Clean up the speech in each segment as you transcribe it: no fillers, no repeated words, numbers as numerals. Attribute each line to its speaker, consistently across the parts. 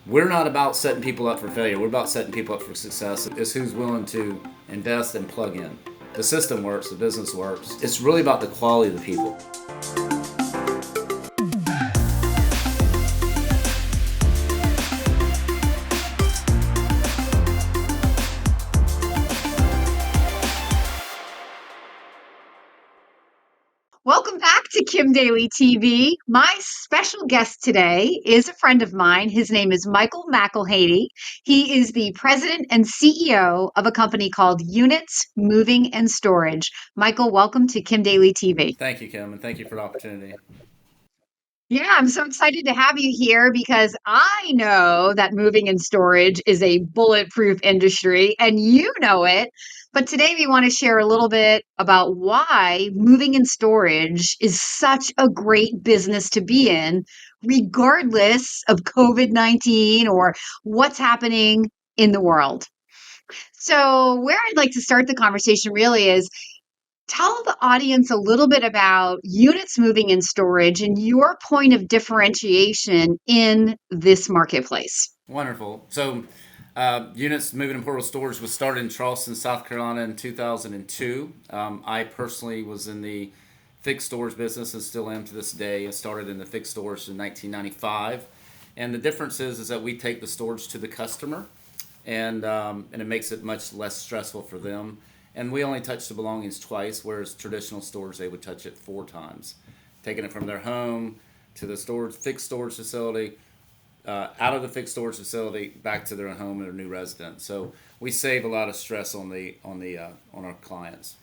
Speaker 1: we're not about setting people up for failure. We're about setting people up for success. It's who's willing to invest and plug in. The system works, the business works. It's really about the quality of the people.
Speaker 2: Welcome back to Kim Daly TV. My special guest today is a friend of mine. His name is Michael McAlhany. He is the president and CEO of a company called Units Moving and Storage. Michael, welcome to Kim Daly TV.
Speaker 1: Thank you, Kim, and thank you for the opportunity.
Speaker 2: Yeah, I'm so excited to have you here because I know that moving and storage is a bulletproof industry and you know it. But today we want to share a little bit about why moving and storage is such a great business to be in, regardless of COVID-19 or what's happening in the world. So, where I'd like to start the conversation really is tell the audience a little bit about units moving in storage and your point of differentiation in this marketplace.
Speaker 1: Wonderful. So, Units Moving and Portable Storage was started in Charleston, South Carolina in 2002. I personally was in the fixed storage business and still am to this day. I started in the fixed storage in 1995. And the difference is that we take the storage to the customer, and it makes it much less stressful for them. And we only touch the belongings twice, whereas traditional storage, they would touch it 4 times, taking it from their home to the storage fixed storage facility, out of the fixed storage facility back to their home or their new residence. So we save a lot of stress on our clients.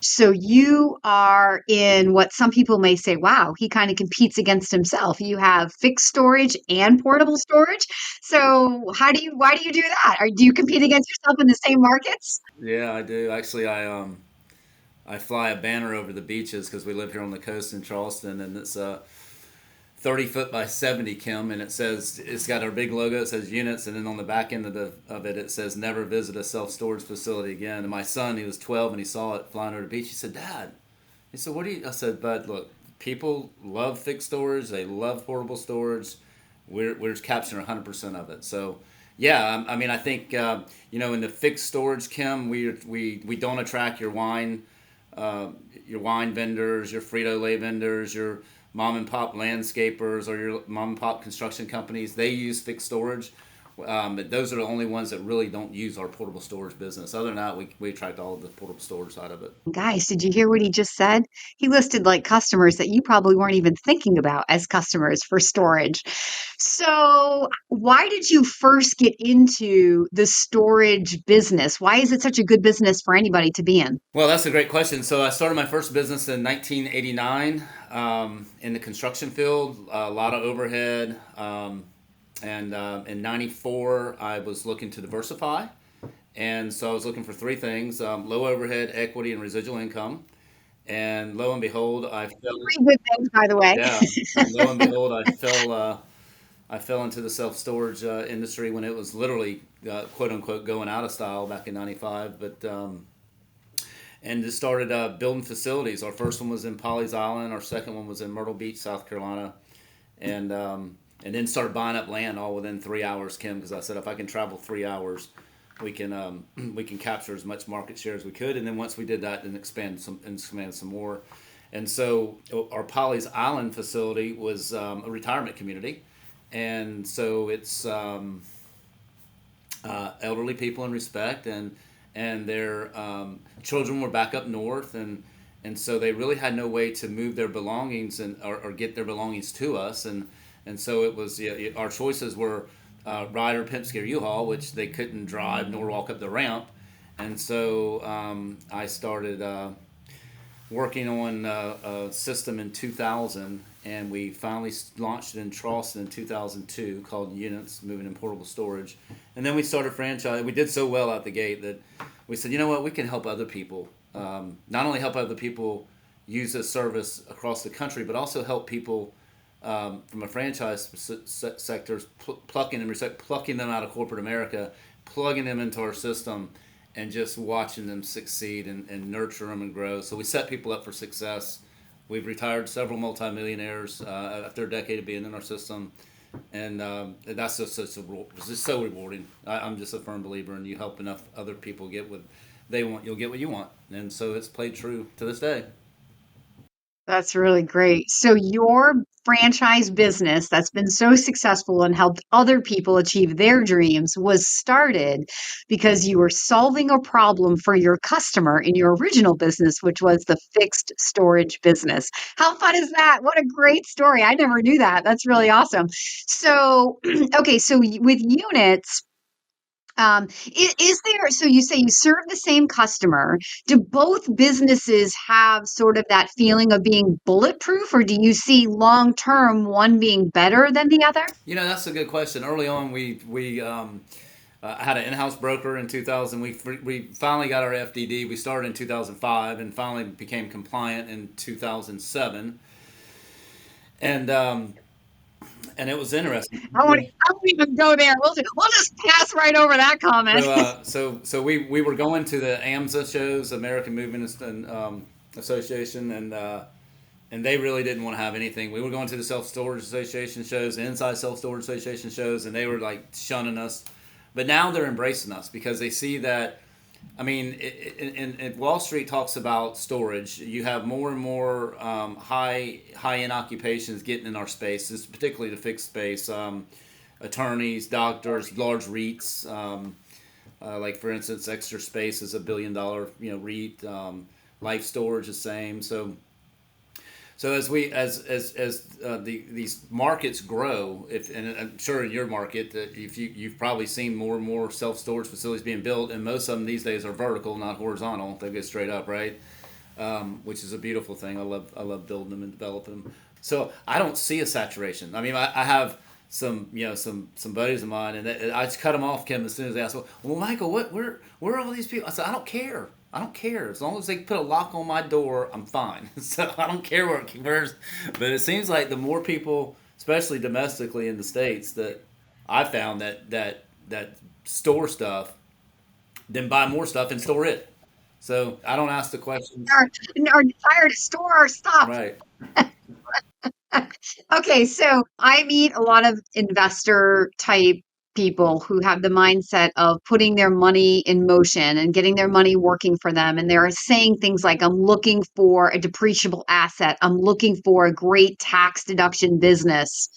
Speaker 2: So you are in what some people may say, wow, he kind of competes against himself. You have fixed storage and portable storage. So why do you do that? Or do you compete against yourself in the same markets?
Speaker 1: Yeah, I do. Actually, I fly a banner over the beaches because we live here on the coast in Charleston, and it's 30 foot by 70, Kim, and it's got our big logo. It says units, and then on the back end of it says never visit a self storage facility again. And my son, he was 12, and he saw it flying over the beach. He said, "Dad," he said, "what do you?" I said, "Bud, look, people love fixed storage. They love portable storage. We're just capturing 100% of it." So. Yeah, I mean, I think in the fixed storage, Kim, we don't attract uh, your wine vendors, your Frito Lay vendors, your mom and pop landscapers, or your mom and pop construction companies. They use fixed storage. But those are the only ones that really don't use our portable storage business. Other than that, we attract all of the portable storage side of it.
Speaker 2: Guys, did you hear what he just said? He listed like customers that you probably weren't even thinking about as customers for storage. So, why did you first get into the storage business? Why is it such a good business for anybody to be in?
Speaker 1: Well, that's a great question. So I started my first business in 1989 in the construction field, a lot of overhead. And In 94, I was looking to diversify. And so I was looking for 3 things: low overhead, equity, and residual income. And lo and behold, I fell.
Speaker 2: Three good things, by the way.
Speaker 1: Yeah, and lo and behold, I fell into the self storage industry when it was literally quote unquote going out of style back in '95. And just started building facilities. Our first one was in Pawleys Island. Our second one was in Myrtle Beach, South Carolina, and then started buying up land all within 3 hours, Kim. Because I said if I can travel 3 hours, we can capture as much market share as we could. And then once we did that, then expand some more. And so our Pawleys Island facility was a retirement community, and so it's elderly people in respect, and their children were back up north, and so they really had no way to move their belongings or get their belongings to us, and so it was, yeah, our choices were Ryder, Penske, U-Haul, which they couldn't drive nor walk up the ramp, and so I started working on a system in 2000, and we finally launched it in Charleston in 2002 called Units Moving and Portable Storage. And then we started franchise. We did so well out the gate that we said, you know what, we can help other people. Not only help other people use this service across the country, but also help people from a franchise sector, plucking them out of corporate America, plugging them into our system, and just watching them succeed and nurture them and grow. So we set people up for success. We've retired several multimillionaires after a decade of being in our system, and that's it's just so rewarding. I'm just a firm believer in you help enough other people get what they want, you'll get what you want, and so it's played true to this day.
Speaker 2: That's really great. So your franchise business that's been so successful and helped other people achieve their dreams was started because you were solving a problem for your customer in your original business, which was the fixed storage business. How fun is that? What a great story. I never knew that. That's really awesome. So, okay, so with units, is there, so you say you serve the same customer. Do both businesses have sort of that feeling of being bulletproof, or do you see long term one being better than the other?
Speaker 1: That's a good question. Early on, we had an in-house broker in 2000. We finally got our FDD. We started in 2005 and finally became compliant in 2007. And and it was interesting.
Speaker 2: I won't even go there. We'll just pass right over that comment.
Speaker 1: We were going to the AMSA shows, American Movement and Association, and they really didn't want to have anything. We were going to the Self Storage Association shows, the Inside Self Storage Association shows, and they were like shunning us. But now they're embracing us because they see that. I mean, Wall Street talks about storage. You have more and more high end occupations getting in our spaces, particularly the fixed space. Attorneys, doctors, large REITs. Like for instance, Extra Space is $1 billion REIT. Life Storage the same. So these markets grow, and I'm sure in your market that if you've probably seen more and more self storage facilities being built, and most of them these days are vertical, not horizontal. They go straight up, right? Which is a beautiful thing. I love building them and developing them. So I don't see a saturation. I mean, I have some buddies of mine, and I just cut them off, Kim, as soon as they ask, well, Michael, where are all these people? I said, I don't care. I don't care. As long as they put a lock on my door, I'm fine. So I don't care where's. But it seems like the more people, especially domestically in the States, that I found that store stuff, then buy more stuff and store it. So I don't ask the questions.
Speaker 2: Our desire to store our stuff.
Speaker 1: Right.
Speaker 2: Okay, so I meet a lot of investor type people who have the mindset of putting their money in motion and getting their money working for them. And they're saying things like, I'm looking for a depreciable asset, I'm looking for a great tax deduction business.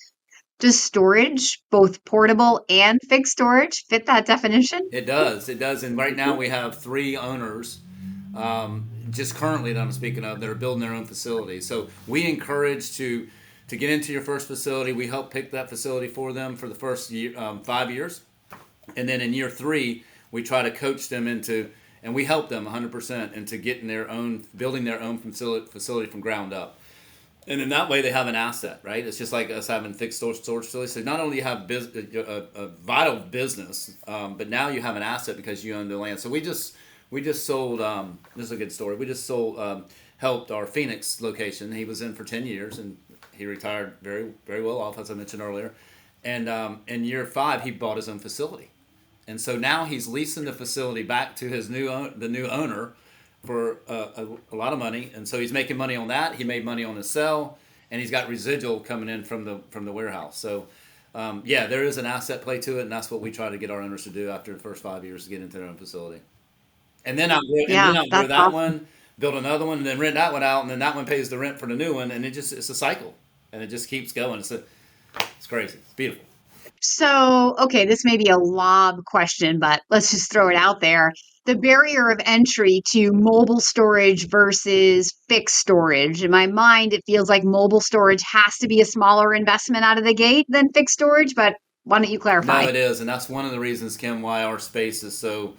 Speaker 2: Does storage, both portable and fixed storage, fit that definition?
Speaker 1: It does. It does. And right now we have three owners, just currently that I'm speaking of, that are building their own facility. So we encourage to get into your first facility. We help pick that facility for them for the first year, 5 years, and then in year three we try to coach them into, and we help them 100% into building their own facility from ground up. And in that way, they have an asset, right? It's just like us having fixed storage facilities. So not only you have a vital business, but now you have an asset because you own the land. So we just sold. This is a good story. We just sold, helped our Phoenix location. He was in for 10 years, and he retired very very well off, as I mentioned earlier. And in year five, he bought his own facility, and so now he's leasing the facility back to the new owner for a lot of money, and so he's making money on that. He made money on his sell, and he's got residual coming in from the warehouse. So, yeah, there is an asset play to it, and that's what we try to get our owners to do after the first 5 years to get into their own facility.
Speaker 2: Yeah,
Speaker 1: Outgrow
Speaker 2: that's
Speaker 1: that
Speaker 2: awesome.
Speaker 1: one, build another one, and then rent that one out, and then that one pays the rent for the new one, and it's a cycle, and it just keeps going. It's crazy. It's beautiful.
Speaker 2: So, okay, this may be a lob question, but let's just throw it out there. The barrier of entry to mobile storage versus fixed storage. In my mind, it feels like mobile storage has to be a smaller investment out of the gate than fixed storage, but why don't you
Speaker 1: No,
Speaker 2: clarify?
Speaker 1: it is, and that's one of the reasons, Kim, why our space is so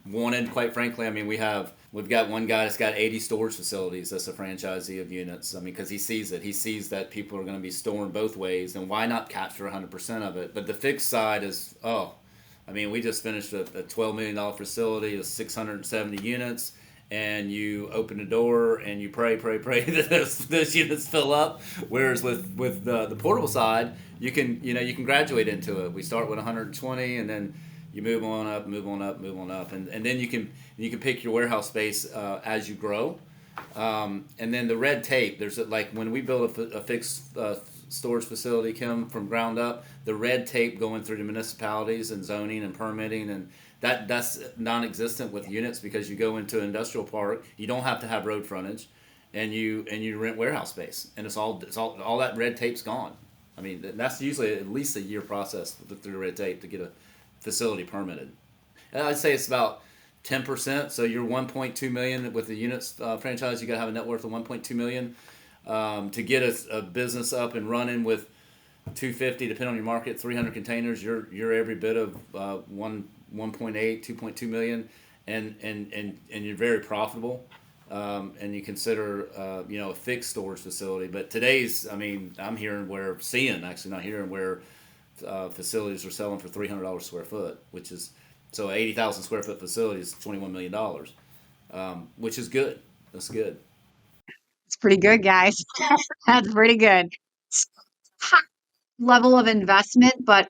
Speaker 1: wanted. Quite frankly, I mean, we've got one guy that's got 80 storage facilities. That's a franchisee of units. I mean, because he sees it. He sees that people are going to be storing both ways, and why not capture 100% of it? But the fixed side is, I mean, we just finished a $12 million facility of 670 units. And you open the door and you pray that those units fill up. Whereas with the portable side, you can graduate into it. We start with 120, and then you move on up, move on up, move on up, and then you can pick your warehouse space as you grow. And then the red tape. There's like when we build a fixed storage facility, Kim, from ground up. The red tape going through the municipalities and zoning and permitting, and that's non-existent with units, because you go into an industrial park, you don't have to have road frontage, and you rent warehouse space, and all that red tape's gone. I mean, that's usually at least a year process through red tape to get a facility permitted. And I'd say it's about 10%. So you're 1.2 million with the units franchise. You got to have a net worth of 1.2 million to get a business up and running with 250, depending on your market, 300 containers. You're every bit of 1.8, 2.2 million, and you're very profitable. And you consider a fixed storage facility. But today's, I mean, I'm hearing where seeing actually not hearing where facilities are selling for $300 a square foot, which is so 80,000 square foot facility is $21 million, which is good. That's good.
Speaker 2: It's pretty good, guys. That's pretty good. High level of investment, but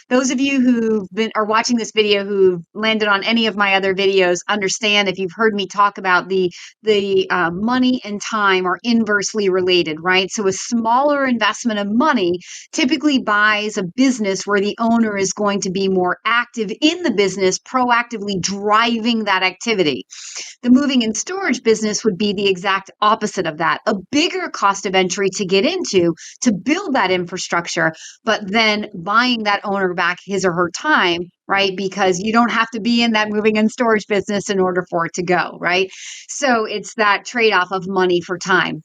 Speaker 2: those of you who've been are watching this video who've landed on any of my other videos understand, if you've heard me talk about the money and time are inversely related, right? So a smaller investment of money typically buys a business where the owner is going to be more active in the business, proactively driving that activity. The moving and storage business would be the exact opposite of that. A bigger cost of entry to get into, to build that infrastructure, but then buying that owner back his or her time, right? Because you don't have to be in that moving and storage business in order for it to go, right? So it's that trade-off of money for time.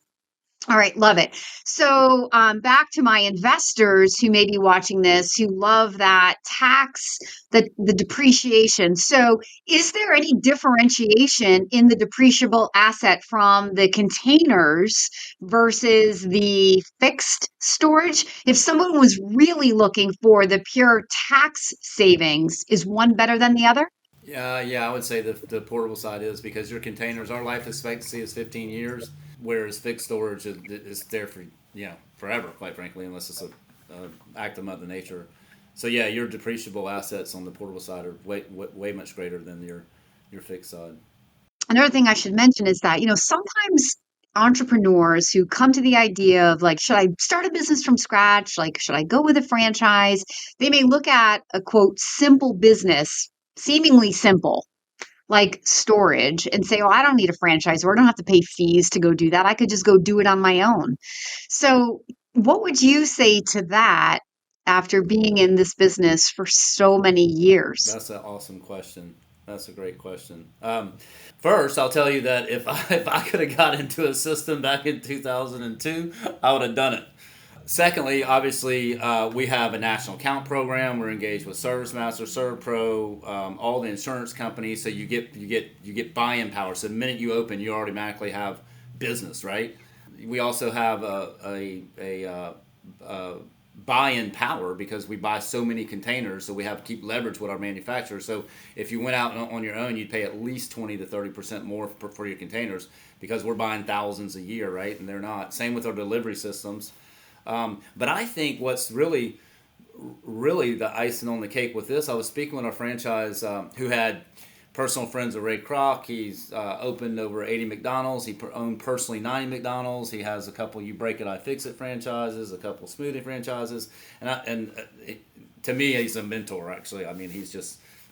Speaker 2: All right, love it. So back to my investors who may be watching this, who love that tax, the depreciation. So is there any differentiation in the depreciable asset from the containers versus the fixed storage? If someone was really looking for the pure tax savings, is one better than the other?
Speaker 1: Yeah, I would say the portable side is, because your containers, our life expectancy is 15 years, whereas fixed storage is there for forever, quite frankly, unless it's a act of Mother Nature. So yeah, your depreciable assets on the portable side are way much greater than your fixed side.
Speaker 2: Another thing I should mention is that, sometimes entrepreneurs who come to the idea of like, should I start a business from scratch? Like, should I go with a franchise? They may look at a quote, simple business, seemingly simple, like storage, and say, oh, I don't need a franchise, or I don't have to pay fees to go do that. I could just go do it on my own. So, what would you say to that after being in this business for so many years?
Speaker 1: That's an awesome question. That's a great question. First, I'll tell you that if I could have got into a system back in 2002, I would have done it. Secondly, obviously, we have a national account program. We're engaged with ServiceMaster, ServPro, all the insurance companies. So you get buying power. So the minute you open, you automatically have business, right? We also have a buy-in power, because we buy so many containers, so we have to keep leverage with our manufacturers. So if you went out on your own, you'd pay at least 20 to 30% more for your containers, because we're buying thousands a year, right? And they're not. Same with our delivery systems. But I think what's really the icing on the cake with this, I was speaking with our franchise who had personal friends of Ray Kroc. He's opened over 80 McDonald's. He owned personally 90 McDonald's. He has a couple You Break It, I Fix It franchises, a couple smoothie franchises. To me, he's a mentor, actually. I mean,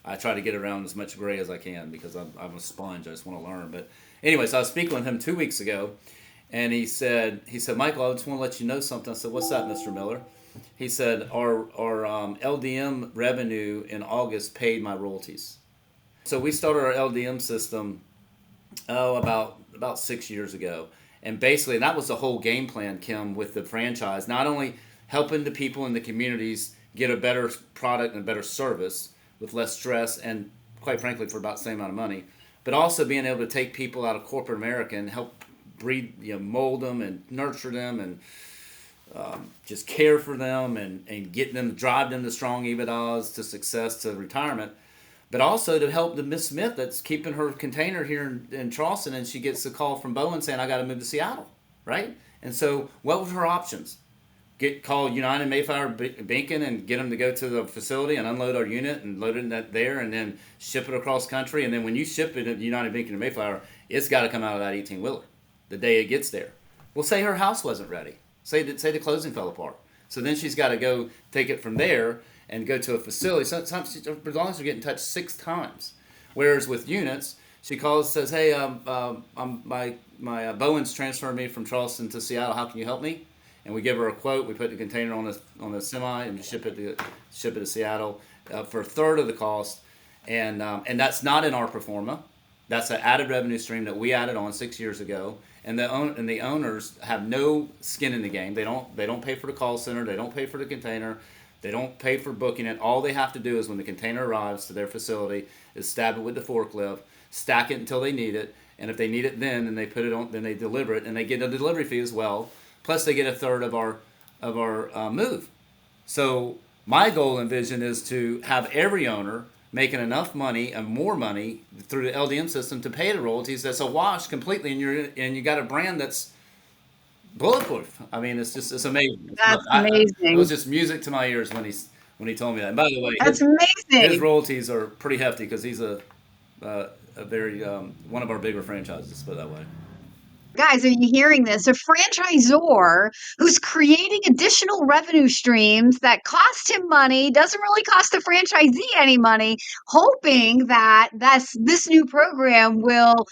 Speaker 1: I try to get around as much gray as I can, because I'm a sponge. I just want to learn. But anyway, so I was speaking with him 2 weeks ago, and he said, Michael, I just want to let you know something. I said, what's that, Mr. Miller? He said, our LDM revenue in August paid my royalties. So we started our LDM system about 6 years ago, and basically that was the whole game plan, Kim, with the franchise. Not only helping the people in the communities get a better product and a better service with less stress, and quite frankly for about the same amount of money, but also being able to take people out of corporate America and help breed, mold them and nurture them, and just care for them, and get them, drive them to strong EBITDAs, to success, to retirement. But also to help the Miss Smith that's keeping her container here in Charleston, and she gets a call from Bowen saying, I got to move to Seattle, right? And so what were her options? Call United Mayflower Beacon and get them to go to the facility and unload our unit and load it there, and then ship it across country. And then when you ship it at United Beacon and Mayflower, it's got to come out of that 18-wheeler the day it gets there. Well, say her house wasn't ready. Say the closing fell apart. So then she's got to go take it from there and go to a facility. Sometimes as long as you're getting touched 6 times. Whereas with units, she calls, says, "Hey, my Bowen's transferred me from Charleston to Seattle. How can you help me?" And we give her a quote. We put the container on a semi and ship it to Seattle for a third of the cost. And that's not in our performa. That's an added revenue stream that we added on 6 years ago. And the owners have no skin in the game. They don't pay for the call center. They don't pay for the container. They don't pay for booking it. All they have to do is when the container arrives to their facility is stab it with the forklift, stack it until they need it, and if they need it then they put it on, then they deliver it, and they get a delivery fee as well. Plus they get a third of our move. So my goal and vision is to have every owner making enough money and more money through the LDM system to pay the royalties. That's a wash completely, and you got a brand that's bulletproof. I mean, it's amazing.
Speaker 2: That's
Speaker 1: It was
Speaker 2: amazing.
Speaker 1: just music to my ears when he told me that. And by the way,
Speaker 2: That's
Speaker 1: his
Speaker 2: amazing.
Speaker 1: royalties are pretty hefty because he's a very one of our bigger franchises. Put it that way.
Speaker 2: Guys, are you hearing this? A franchisor who's creating additional revenue streams that cost him money, doesn't really cost the franchisee any money, hoping that this new program will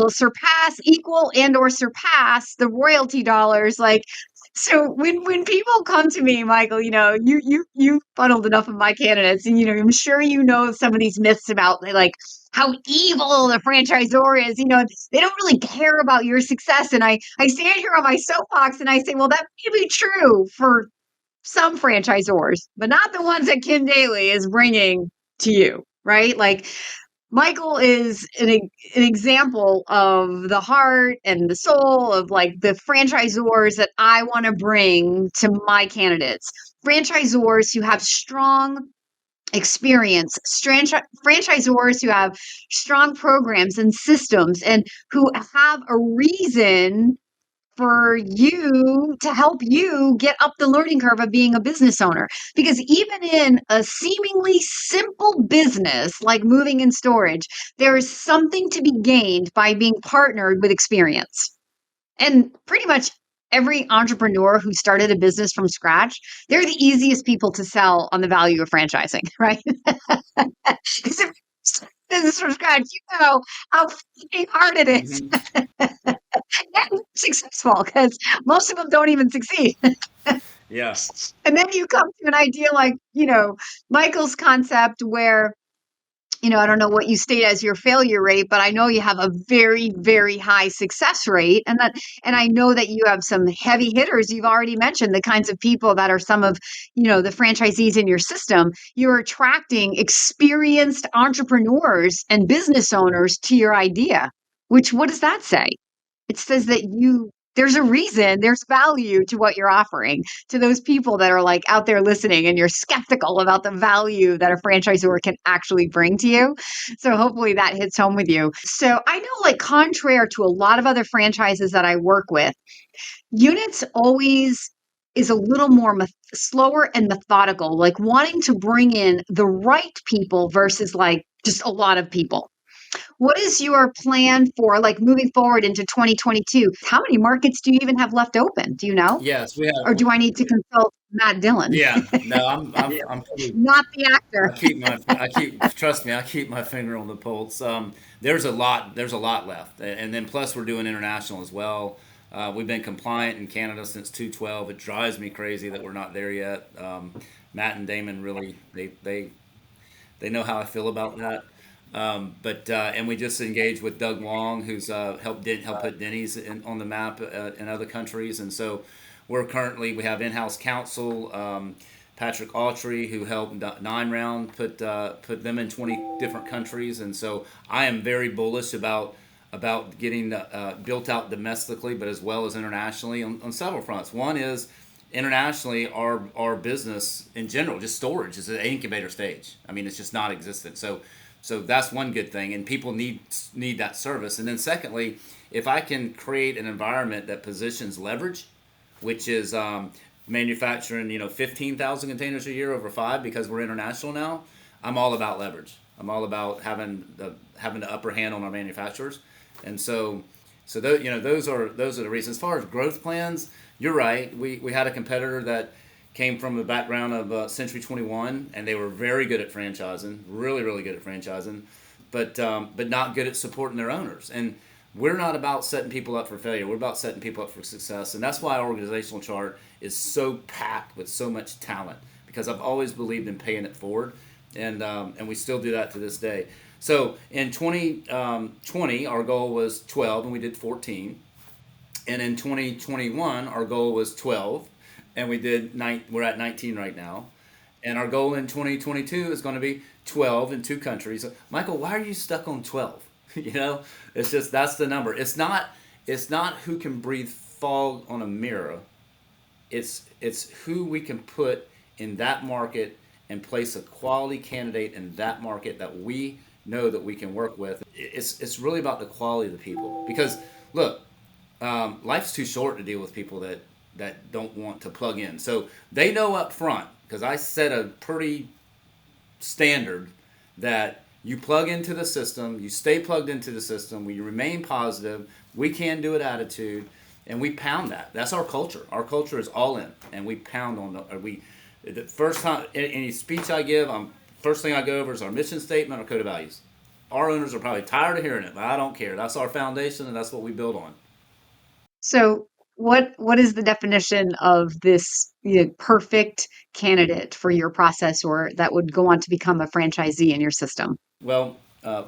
Speaker 2: surpass, equal, and or surpass the royalty dollars. Like, so when people come to me, Michael, you funneled enough of my candidates, and I'm sure you know some of these myths about like how evil the franchisor is. They don't really care about your success. And I stand here on my soapbox and I say, well, that may be true for some franchisors, but not the ones that Kim Daly is bringing to you, right? Like, Michael is an example of the heart and the soul of like the franchisors that I want to bring to my candidates. Franchisors who have strong experience, franchisors who have strong programs and systems and who have a reason for you to help you get up the learning curve of being a business owner. Because even in a seemingly simple business like moving and storage, there is something to be gained by being partnered with experience. And pretty much every entrepreneur who started a business from scratch, they're the easiest people to sell on the value of franchising, right? Because if business from scratch, you know how hard it is
Speaker 1: Hmm.
Speaker 2: and successful because most of them don't even succeed.
Speaker 1: Yeah.
Speaker 2: And then you come to an idea like, Michael's concept where, I don't know what you state as your failure rate, but I know you have a very, very high success rate. And I know that you have some heavy hitters. You've already mentioned the kinds of people that are some of, the franchisees in your system. You're attracting experienced entrepreneurs and business owners to your idea, which what does that say? It says that there's a reason, there's value to what you're offering to those people that are like out there listening and you're skeptical about the value that a franchisor can actually bring to you. So hopefully that hits home with you. So I know, like, contrary to a lot of other franchises that I work with, units always is a little more slower and methodical, like wanting to bring in the right people versus like just a lot of people. What is your plan for like moving forward into 2022? How many markets do you even have left open? Do you know?
Speaker 1: Yes, we
Speaker 2: Or
Speaker 1: have.
Speaker 2: do I need to consult Matt Dillon?
Speaker 1: Yeah. No, I'm pretty.
Speaker 2: Not the actor.
Speaker 1: Trust me, I keep my finger on the pulse. There's a lot left, and then plus we're doing international as well. We've been compliant in Canada since 2012. It drives me crazy that we're not there yet. Matt and Damon really they know how I feel about that. But and we just engaged with Doug Wong, who's helped put Denny's on the map in other countries, and so we have in-house counsel. Patrick Autry, who helped Nine Round put them in 20 different countries, and so I am very bullish about getting built out domestically, but as well as internationally on several fronts. One is internationally, our business in general, just storage, is an incubator stage. I mean, it's just not existent. So that's one good thing, and people need that service. And then secondly, if I can create an environment that positions leverage, which is manufacturing 15,000 containers a year over 5 because we're international now. I'm all about leverage. I'm all about having the upper hand on our manufacturers, and so So those are the reasons. As far as growth plans, you're right. We had a competitor that came from a background of Century 21, and they were very good at franchising, really really good at franchising, but not good at supporting their owners. And we're not about setting people up for failure. We're about setting people up for success, and that's why our organizational chart is so packed with so much talent, because I've always believed in paying it forward, and we still do that to this day. So in 2020, our goal was 12, and we did 14. And in 2021, our goal was 12, and we did 9. We're at 19 right now. And our goal in 2022 is going to be 12 in 2 countries. Michael, why are you stuck on 12? You know, it's just that's the number. It's not who can breathe fog on a mirror. It's who we can put in that market and place a quality candidate in that market that we know that we can work with. It's really about the quality of the people, because look, life's too short to deal with people that don't want to plug in. So they know up front, because I set a pretty standard that you plug into the system, you stay plugged into the system, we remain positive, we can do it attitude, and we pound that. That's our culture. Our culture is all in, and we pound on the first time any speech I give, first thing I go over is our mission statement, our code of values. Our owners are probably tired of hearing it, but I don't care. That's our foundation, and that's what we build on.
Speaker 2: So what is the definition of this, perfect candidate for your process, or that would go on to become a franchisee in your system?
Speaker 1: Well,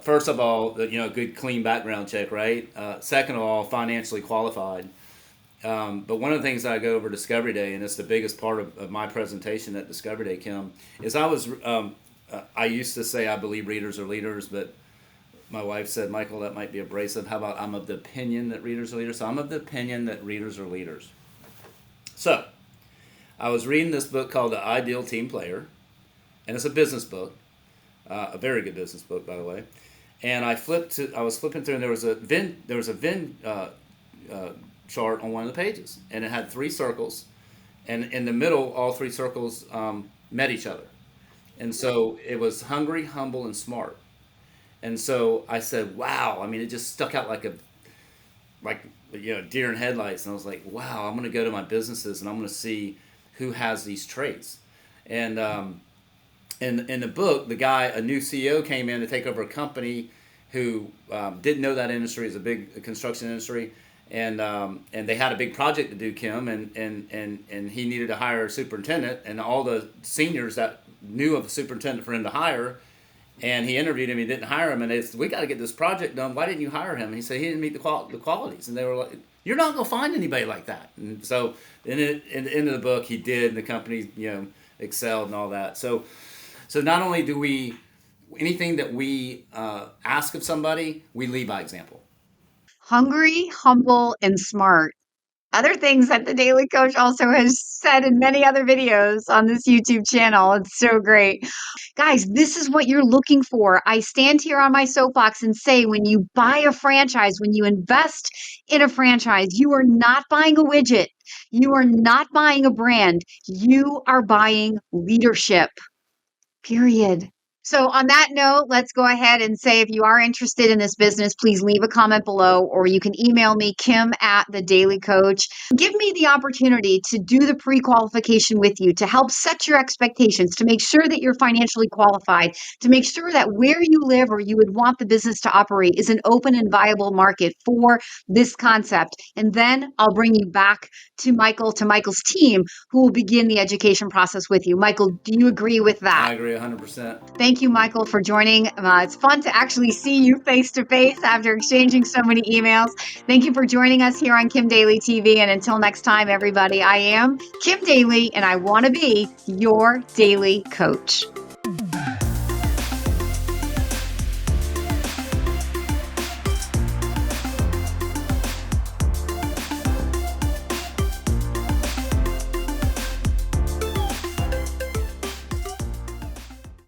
Speaker 1: first of all, a good clean background check, right? Second of all, financially qualified. But one of the things that I go over Discovery Day, and it's the biggest part of my presentation at Discovery Day, Kim, is I used to say I believe readers are leaders, but my wife said, Michael, that might be abrasive. How about I'm of the opinion that readers are leaders? So I'm of the opinion that readers are leaders. So I was reading this book called The Ideal Team Player, and it's a business book, a very good business book, by the way. And I was flipping through, and there was a Venn chart on one of the pages, and it had 3 circles, and in the middle, all 3 circles met each other. And so it was hungry, humble, and smart. And so I said, "Wow!" I mean, it just stuck out like deer in headlights. And I was like, "Wow!" I'm going to go to my businesses and I'm going to see who has these traits. And in the book, a new CEO came in to take over a company who didn't know that industry is a big construction industry, and they had a big project to do, Kim, and he needed to hire a superintendent, and all the seniors that knew of a superintendent for him to hire. And he interviewed him. He didn't hire him, and they said, "We got to get this project done. Why didn't you hire him?" And he said he didn't meet the qualities. And they were like, "You're not going to find anybody like that." And so, in the end of the book, he did, and the company excelled and all that. So not only do we anything that we ask of somebody, we lead by example.
Speaker 2: Hungry, humble, and smart. Other things that the Daily Coach also has said in many other videos on this YouTube channel. It's so great. Guys, this is what you're looking for. I stand here on my soapbox and say, when you buy a franchise, when you invest in a franchise, you are not buying a widget. You are not buying a brand. You are buying leadership. Period. So, on that note, let's go ahead and say, if you are interested in this business, please leave a comment below, or you can email me, Kim at the Daily Coach. Give me the opportunity to do the pre qualification with you, to help set your expectations, to make sure that you're financially qualified, to make sure that where you live or you would want the business to operate is an open and viable market for this concept. And then I'll bring you back to Michael's team, who will begin the education process with you. Michael, do you agree with that?
Speaker 1: I agree 100%.
Speaker 2: Thank you, Michael, for joining. It's fun to actually see you face to face after exchanging so many emails. Thank you for joining us here on Kim Daly TV. And until next time, everybody, I am Kim Daly, and I want to be your daily coach.